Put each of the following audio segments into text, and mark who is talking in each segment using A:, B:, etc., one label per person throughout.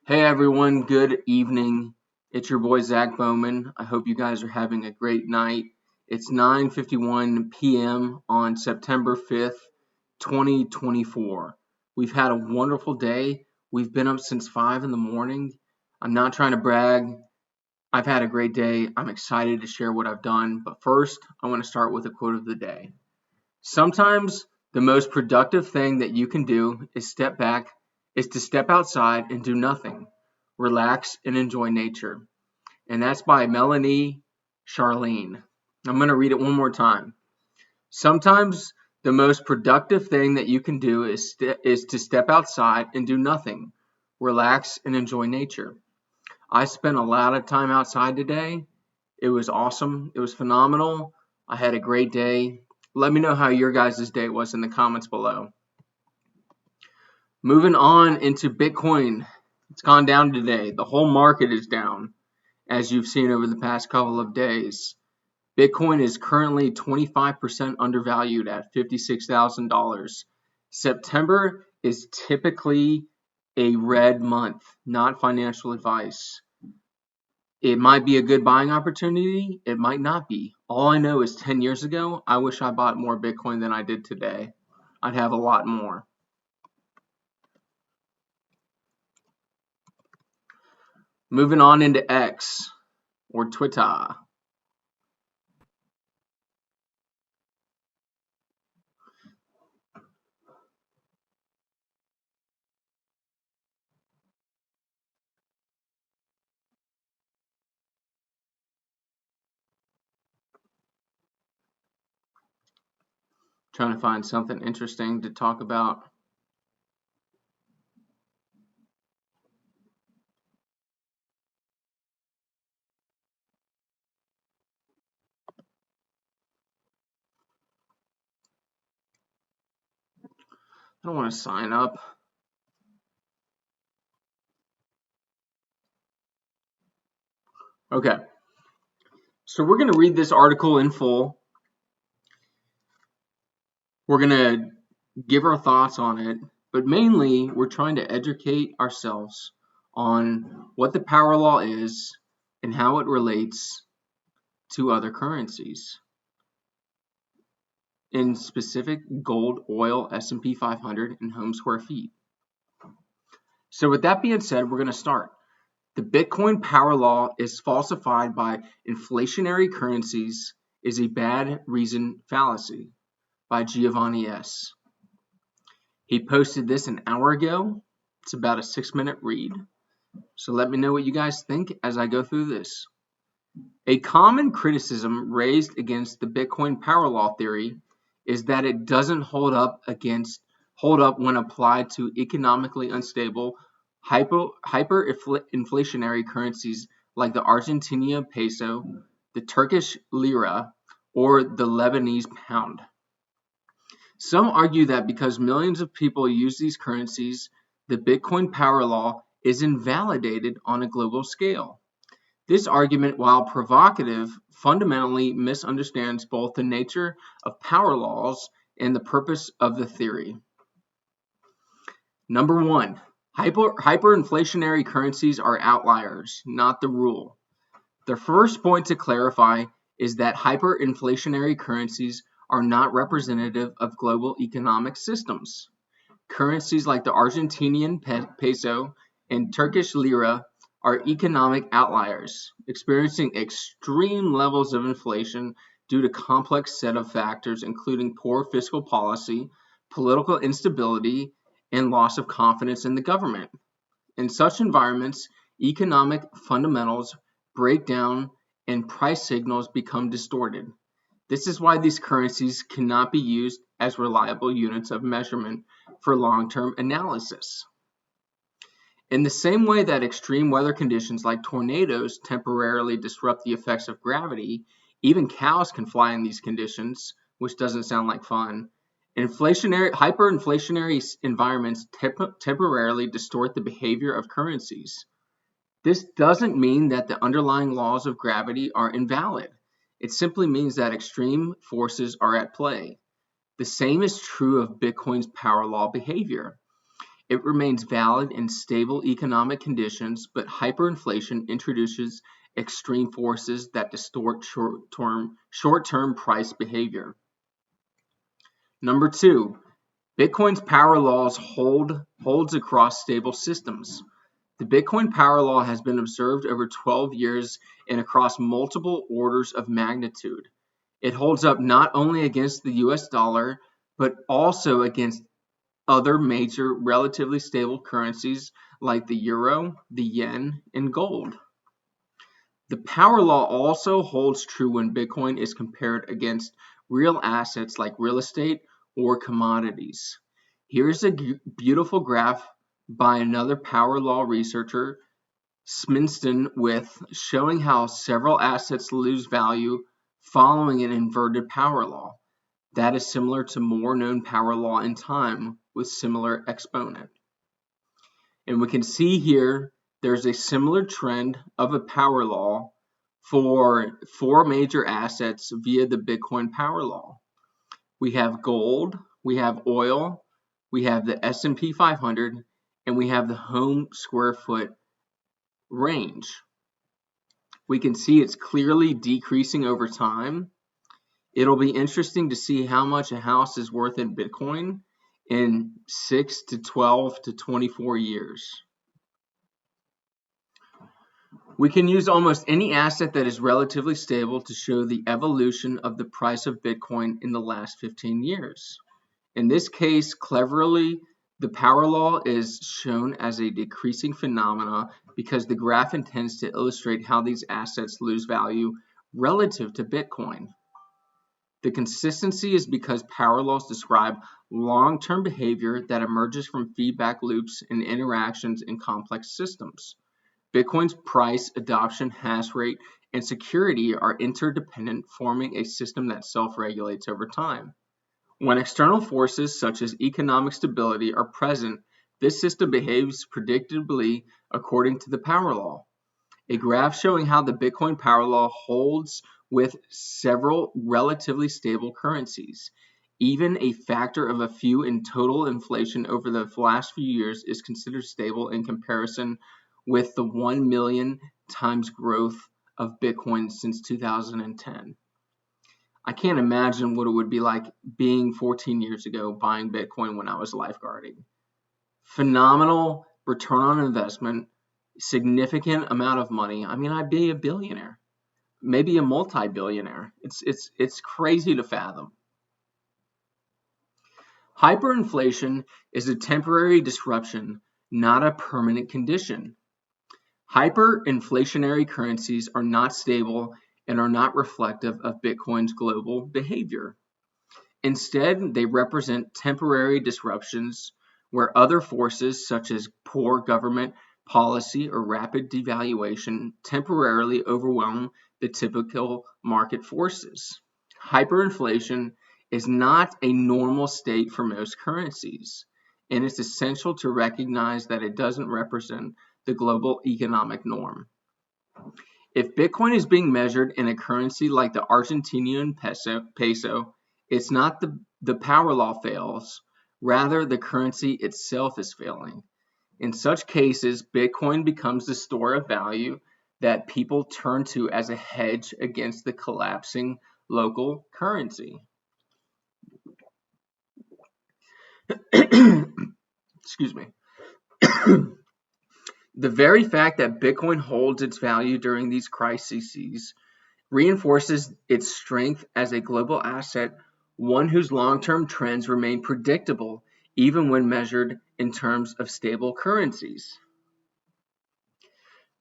A: Hey everyone, good evening. It's your boy Zach Bowman. I hope you guys are having a great night. It's 9:51 p.m. on September 5th, 2024. We've had a wonderful day. We've been up since 5 in the morning. I'm not trying to brag. I've had a great day. I'm excited to share what I've done. But first, I want to start with a quote of the day. Sometimes the most productive thing that you can do is to step outside and do nothing, relax and enjoy nature. And that's by Melanie Charlene. I'm going to read it one more time. Sometimes the most productive thing that you can do is to step outside and do nothing, relax and enjoy nature. I spent a lot of time outside today. It was awesome. It was phenomenal. I had a great day. Let me know how your guys' day was in the comments below. Moving on into Bitcoin. It's gone down today. The whole market is down, as you've seen over the past couple of days. Bitcoin is currently 25% undervalued at $56,000. September is typically a red month, not financial advice. It might be a good buying opportunity. It might not be. All I know is 10 years ago, I wish I bought more Bitcoin than I did today. I'd have a lot more. Moving on into X or Twitter. Trying to find something interesting to talk about. I don't want to sign up. Okay. So we're going to read this article in full. We're going to give our thoughts on it, but mainly we're trying to educate ourselves on what the power law is and how it relates to other currencies. In specific, gold, oil, S&P 500, and home square feet. So with that being said, we're going to start. The Bitcoin power law is falsified by inflationary currencies is a bad reason fallacy by Giovanni S. He posted this an hour ago. It's about a 6-minute read. So let me know what you guys think as I go through this. A common criticism raised against the Bitcoin power law theory is that it doesn't hold up when applied to economically unstable hyperinflationary currencies like the Argentinian peso, the Turkish lira, or the Lebanese pound. Some argue that because millions of people use these currencies, the Bitcoin power law is invalidated on a global scale. This argument, while provocative, fundamentally misunderstands both the nature of power laws and the purpose of the theory. Number one, hyperinflationary currencies are outliers, not the rule. The first point to clarify is that hyperinflationary currencies are not representative of global economic systems. Currencies like the Argentinian peso and Turkish lira are economic outliers, experiencing extreme levels of inflation due to complex set of factors including poor fiscal policy, political instability, and loss of confidence in the government. In such environments, economic fundamentals break down and price signals become distorted. This is why these currencies cannot be used as reliable units of measurement for long-term analysis. In the same way that extreme weather conditions like tornadoes temporarily disrupt the effects of gravity, even cows can fly in these conditions, which doesn't sound like fun. Hyperinflationary environments temporarily distort the behavior of currencies. This doesn't mean that the underlying laws of gravity are invalid. It simply means that extreme forces are at play. The same is true of Bitcoin's power law behavior. It remains valid in stable economic conditions, but hyperinflation introduces extreme forces that distort short-term price behavior. Number 2, Bitcoin's power laws holds across stable systems. The Bitcoin power law has been observed over 12 years and across multiple orders of magnitude. It holds up not only against the US dollar, but also against other major relatively stable currencies like the euro, the yen, and gold. The power law also holds true when Bitcoin is compared against real assets like real estate or commodities. Here's a beautiful graph by another power law researcher, Sminston, with showing how several assets lose value following an inverted power law. That is similar to more known power law in time with similar exponent. And we can see here there's a similar trend of a power law for 4 major assets via the Bitcoin power law. We have gold, we have oil, we have the S&P 500, and we have the home square foot range. We can see it's clearly decreasing over time. It'll be interesting to see how much a house is worth in Bitcoin in 6 to 12 to 24 years. We can use almost any asset that is relatively stable to show the evolution of the price of Bitcoin in the last 15 years. In this case, cleverly, the power law is shown as a decreasing phenomena because the graph intends to illustrate how these assets lose value relative to Bitcoin. The consistency is because power laws describe long-term behavior that emerges from feedback loops and interactions in complex systems. Bitcoin's price, adoption, hash rate, and security are interdependent, forming a system that self-regulates over time. When external forces such as economic stability are present, this system behaves predictably according to the power law. A graph showing how the Bitcoin power law holds with several relatively stable currencies. Even a factor of a few in total inflation over the last few years is considered stable in comparison with the 1 million times growth of Bitcoin since 2010. I can't imagine what it would be like being 14 years ago buying Bitcoin when I was lifeguarding. Phenomenal return on investment, significant amount of money. I mean, I'd be a billionaire, maybe a multi-billionaire. It's crazy to fathom. Hyperinflation is a temporary disruption, not a permanent condition. Hyperinflationary currencies are not stable and are not reflective of Bitcoin's global behavior. Instead, they represent temporary disruptions where other forces such as poor government policy or rapid devaluation temporarily overwhelm the typical market forces. Hyperinflation is not a normal state for most currencies, and it's essential to recognize that it doesn't represent the global economic norm. If Bitcoin is being measured in a currency like the Argentinian peso, it's not the power law fails, rather the currency itself is failing. In such cases, Bitcoin becomes the store of value that people turn to as a hedge against the collapsing local currency. Excuse me. The very fact that Bitcoin holds its value during these crises reinforces its strength as a global asset, one whose long-term trends remain predictable even when measured in terms of stable currencies.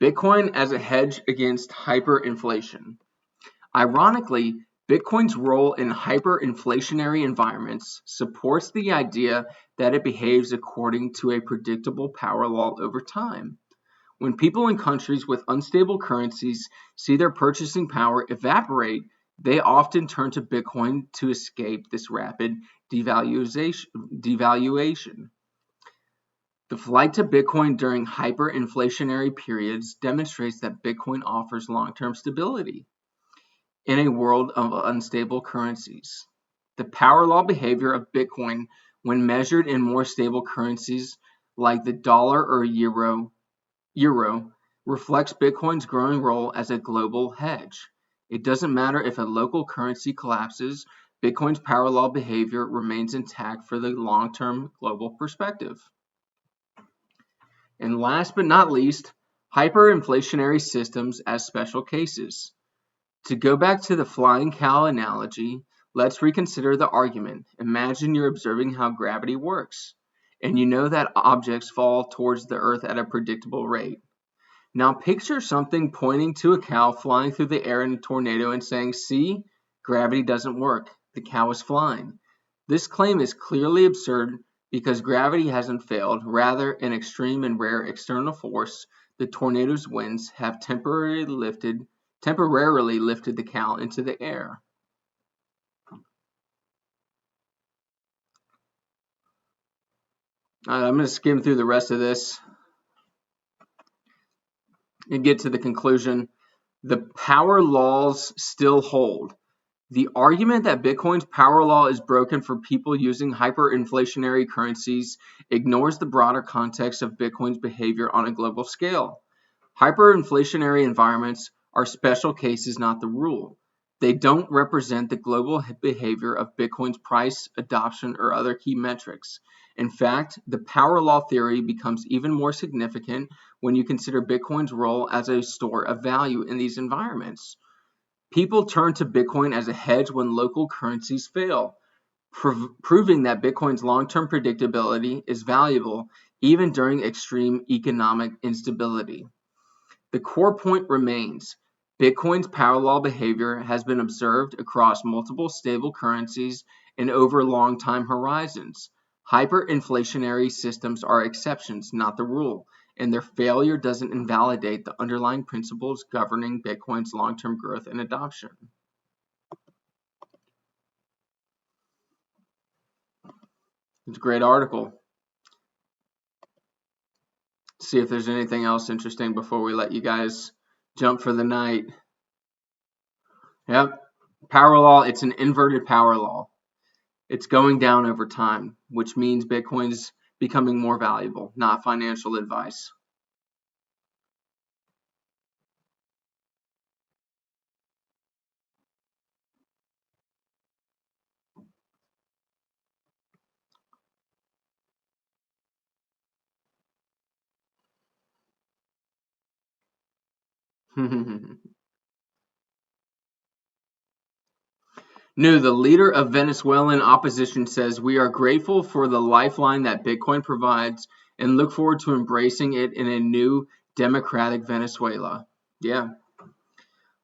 A: Bitcoin as a hedge against hyperinflation. Ironically, Bitcoin's role in hyperinflationary environments supports the idea that it behaves according to a predictable power law over time. When people in countries with unstable currencies see their purchasing power evaporate, they often turn to Bitcoin to escape this rapid devaluation. The flight to Bitcoin during hyperinflationary periods demonstrates that Bitcoin offers long-term stability in a world of unstable currencies. The power law behavior of Bitcoin when measured in more stable currencies like the dollar or euro reflects Bitcoin's growing role as a global hedge. It doesn't matter if a local currency collapses, Bitcoin's power law behavior remains intact for the long-term global perspective. And last but not least, hyperinflationary systems as special cases. To go back to the flying cow analogy, let's reconsider the argument. Imagine you're observing how gravity works, and you know that objects fall towards the earth at a predictable rate. Now picture something pointing to a cow flying through the air in a tornado and saying, "See, gravity doesn't work. The cow is flying." This claim is clearly absurd because gravity hasn't failed. Rather, an extreme and rare external force, the tornado's winds, have temporarily lifted the cow into the air. I'm going to skim through the rest of this and get to the conclusion. The power laws still hold. The argument that Bitcoin's power law is broken for people using hyperinflationary currencies ignores the broader context of Bitcoin's behavior on a global scale. Hyperinflationary environments are special cases, not the rule. They don't represent the global behavior of Bitcoin's price, adoption, or other key metrics. In fact, the power law theory becomes even more significant when you consider Bitcoin's role as a store of value in these environments. People turn to Bitcoin as a hedge when local currencies fail, proving that Bitcoin's long-term predictability is valuable even during extreme economic instability. The core point remains. Bitcoin's power law behavior has been observed across multiple stable currencies and over long time horizons. Hyperinflationary systems are exceptions, not the rule, and their failure doesn't invalidate the underlying principles governing Bitcoin's long-term growth and adoption. It's a great article. See if there's anything else interesting before we let you guys jump for the night. Yep, power law, it's an inverted power law. It's going down over time, which means Bitcoin's becoming more valuable, not financial advice. No, the leader of Venezuelan opposition says, "We are grateful for the lifeline that Bitcoin provides and look forward to embracing it in a new democratic Venezuela." Yeah.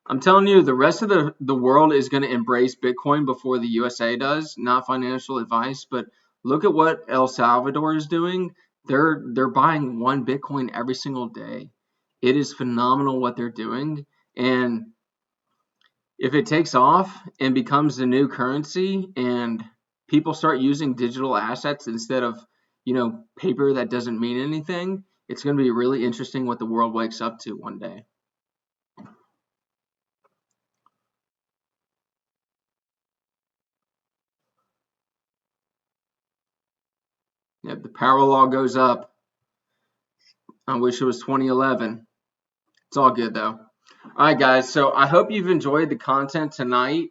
A: I'm telling you, the rest of the world is going to embrace Bitcoin before the USA does. Not financial advice, but look at what El Salvador is doing. They're buying one Bitcoin every single day. It is phenomenal what they're doing. And if it takes off and becomes the new currency and people start using digital assets instead of, paper that doesn't mean anything, it's going to be really interesting what the world wakes up to one day. If the power law goes up, I wish it was 2011. It's all good though. All right, guys. So I hope you've enjoyed the content tonight.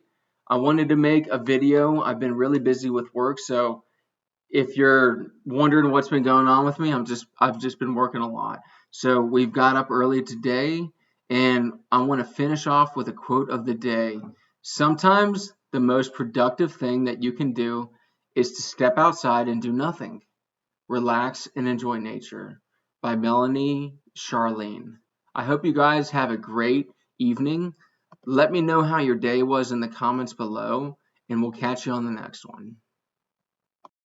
A: I wanted to make a video. I've been really busy with work, so if you're wondering what's been going on with me, I've just been working a lot. So we've got up early today, and I want to finish off with a quote of the day. Sometimes the most productive thing that you can do is to step outside and do nothing. Relax and enjoy nature, by Melanie Charlene. I hope you guys have a great evening. Let me know how your day was in the comments below, and we'll catch you on the next one.